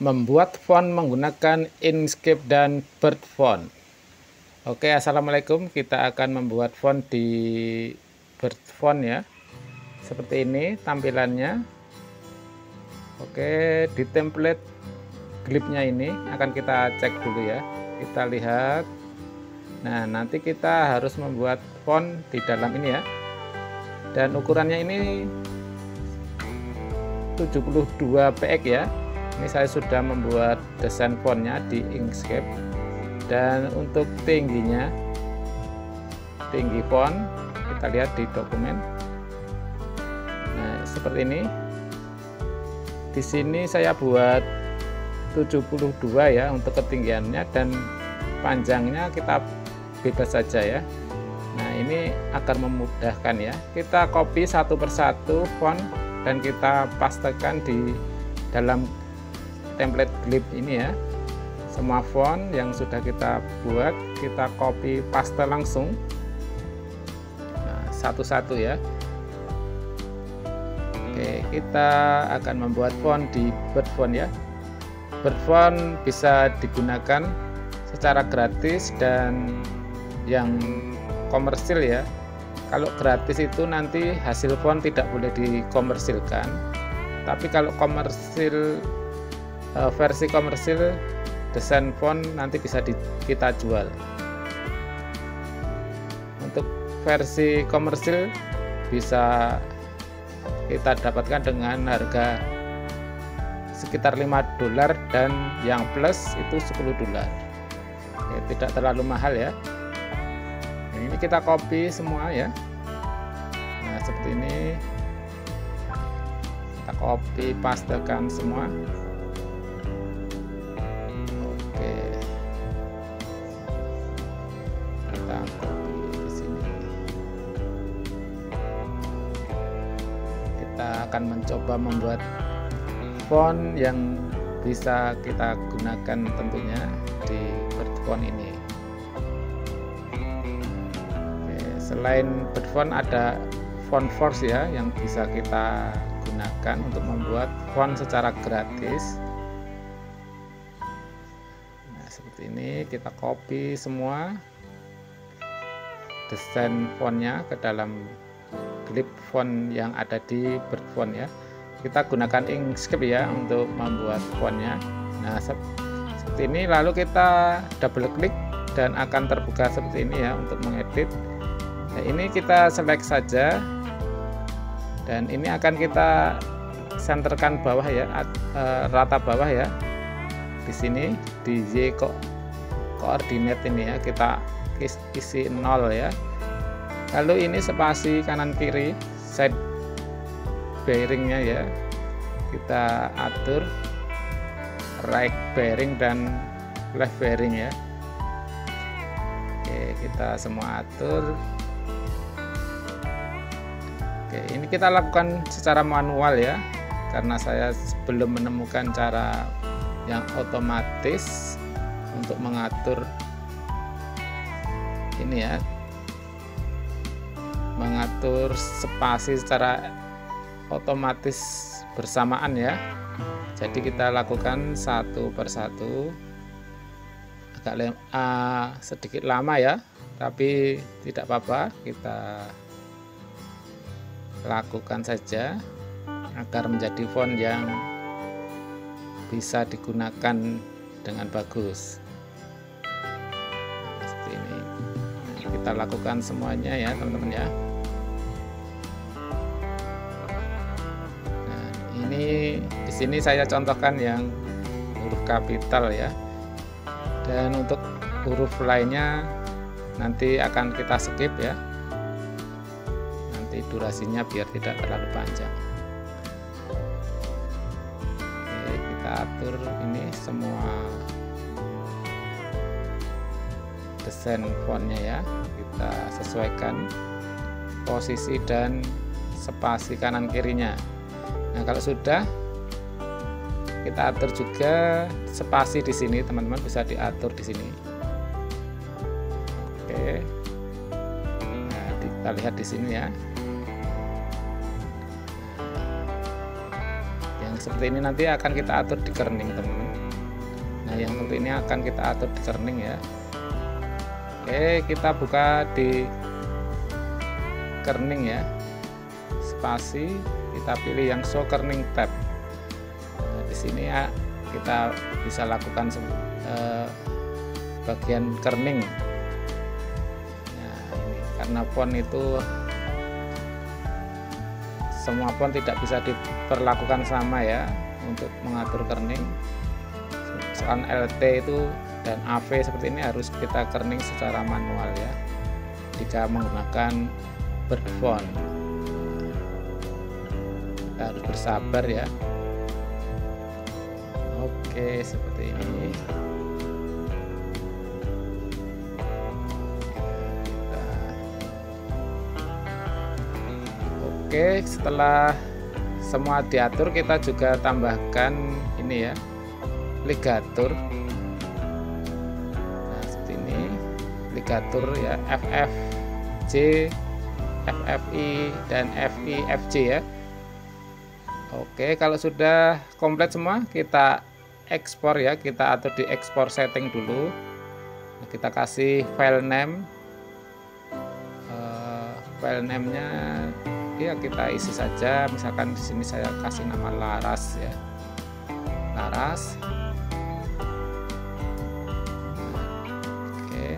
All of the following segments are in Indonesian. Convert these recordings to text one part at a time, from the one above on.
Membuat font menggunakan Inkscape dan Bird Font. Oke, assalamualaikum. Kita akan membuat font di Bird Font ya. Seperti ini tampilannya. Oke, di template glipnya ini akan kita cek dulu ya. Kita lihat. Nah, nanti kita harus membuat font di dalam ini ya. Dan ukurannya ini 72 px ya. Ini saya sudah membuat desain fontnya di Inkscape, dan untuk tingginya, tinggi font kita lihat di dokumen. Nah, seperti ini. Di sini saya buat 72 ya untuk ketinggiannya, dan panjangnya kita bebas saja ya. Nah, ini akan memudahkan ya. Kita copy satu persatu font dan kita pastekan di dalam template glip ini ya. Semua font yang sudah kita buat kita copy paste langsung, nah, satu-satu ya. Oke, kita akan membuat font di Bird Font ya. Bird Font bisa digunakan secara gratis dan yang komersil ya. Kalau gratis itu nanti hasil font tidak boleh dikomersilkan, tapi kalau komersil, versi komersil desain font nanti bisa kita jual. Untuk versi komersil bisa kita dapatkan dengan harga sekitar $5 dan yang plus itu $10. Oke, tidak terlalu mahal ya. Ini kita copy semua ya. Nah, seperti ini kita copy pastekan semua. Kita akan mencoba membuat font yang bisa kita gunakan tentunya di Bird Font ini. Oke, selain Bird Font ada FontForce ya yang bisa kita gunakan untuk membuat font secara gratis. Nah, seperti ini kita copy semua desain fontnya ke dalam glip font yang ada di Bird Font ya. Kita gunakan Inkscape ya untuk membuat fontnya. Nah, seperti ini, lalu kita double klik dan akan terbuka seperti ini ya untuk mengedit. Nah, ini kita select saja, dan ini akan kita senterkan bawah ya, rata bawah ya. Di sini di Y koordinat ini ya kita isi 0 ya. Lalu ini spasi kanan kiri side bearingnya ya kita atur, right bearing dan left bearing ya. Oke, kita semua atur. Oke, ini kita lakukan secara manual ya, karena saya belum menemukan cara yang otomatis untuk mengatur ini ya, mengatur spasi secara otomatis bersamaan ya. Jadi kita lakukan satu persatu, agak sedikit lama ya, tapi tidak apa-apa, kita lakukan saja agar menjadi font yang bisa digunakan dengan bagus. Nah, seperti ini. Nah, kita lakukan semuanya ya teman-teman ya. Ini di sini saya contohkan yang huruf kapital ya, dan untuk huruf lainnya nanti akan kita skip ya, nanti durasinya biar tidak terlalu panjang. Oke, kita atur ini semua desain fontnya ya, kita sesuaikan posisi dan spasi kanan kirinya. Nah, kalau sudah, kita atur juga spasi di sini, teman-teman bisa diatur di sini. Oke. Nah, kita lihat di sini ya. Yang seperti ini nanti akan kita atur di kerning, teman-teman. Nah, yang seperti ini akan kita atur di kerning ya. Oke, kita buka di kerning ya, spasi, kita pilih yang show kerning tab. Nah, di sini ya kita bisa lakukan bagian kerning. Nah, ini karena font itu semua font tidak bisa diperlakukan sama ya untuk mengatur kerning. Misalkan LT itu dan AV seperti ini harus kita kerning secara manual ya jika menggunakan bird font. Kita harus bersabar ya. Oke, seperti ini. Oke, setelah semua diatur, kita juga tambahkan ini ya, ligatur. Nah, seperti ini ligatur ya, FFJ, FFI dan FIFJ ya. Oke, kalau sudah komplit semua kita ekspor ya, kita atur di ekspor setting dulu. Nah, kita kasih file name, nya ya kita isi saja, misalkan di sini saya kasih nama Laras ya, Laras. Oke,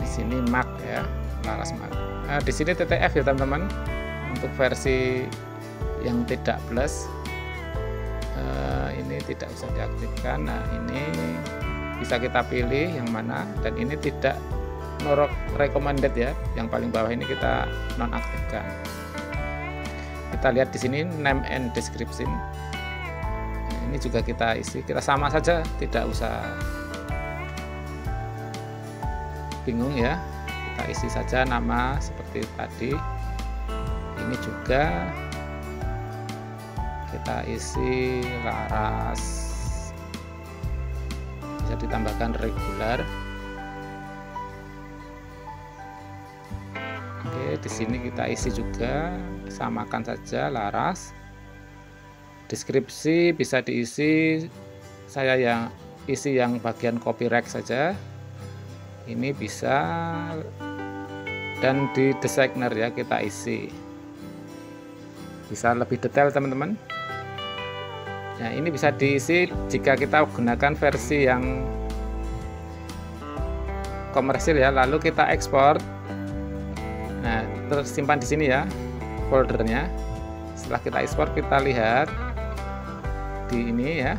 di sini Mac ya, Laras Mac. Nah, di sini TTF ya teman-teman, untuk versi yang tidak plus ini tidak usah diaktifkan. Nah, ini bisa kita pilih yang mana, dan ini tidak recommended ya, yang paling bawah ini kita nonaktifkan. Kita lihat di sini name and description. Nah, ini juga kita isi, kita sama saja, tidak usah bingung ya, kita isi saja nama seperti tadi. Ini juga kita isi Laras, bisa ditambahkan regular. Oke, di sini kita isi juga, samakan saja Laras. Deskripsi bisa diisi, saya yang isi yang bagian copyright saja. Ini bisa, dan di designer ya kita isi, bisa lebih detail teman-teman. Nah, ini bisa diisi jika kita gunakan versi yang komersil ya, lalu kita ekspor. Nah, tersimpan di sini ya foldernya. Setelah kita ekspor, kita lihat di ini ya.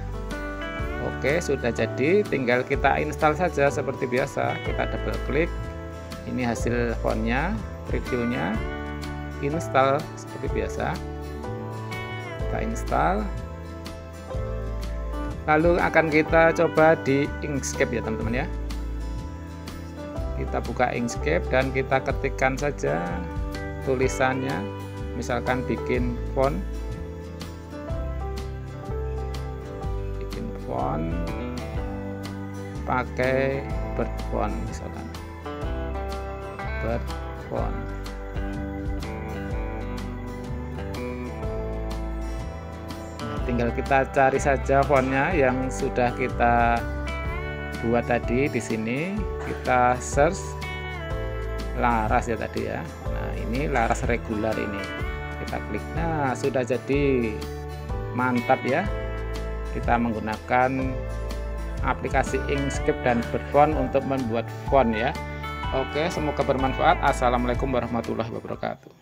Oke, sudah jadi, tinggal kita install saja seperti biasa. Kita double klik, ini hasil fontnya, previewnya, install seperti biasa. Kita install, lalu akan kita coba di Inkscape ya teman-teman ya. Kita buka Inkscape dan kita ketikkan saja tulisannya, misalkan bikin font, pakai bird font, misalkan bird font. Nah, tinggal kita cari saja fontnya yang sudah kita buat tadi. Di sini kita search Laras ya tadi ya. Nah, ini Laras regular ini, kita klik. Nah, sudah jadi, mantap ya. Kita menggunakan aplikasi Inkscape dan bird font untuk membuat font ya. Oke, semoga bermanfaat. Assalamualaikum warahmatullahi wabarakatuh.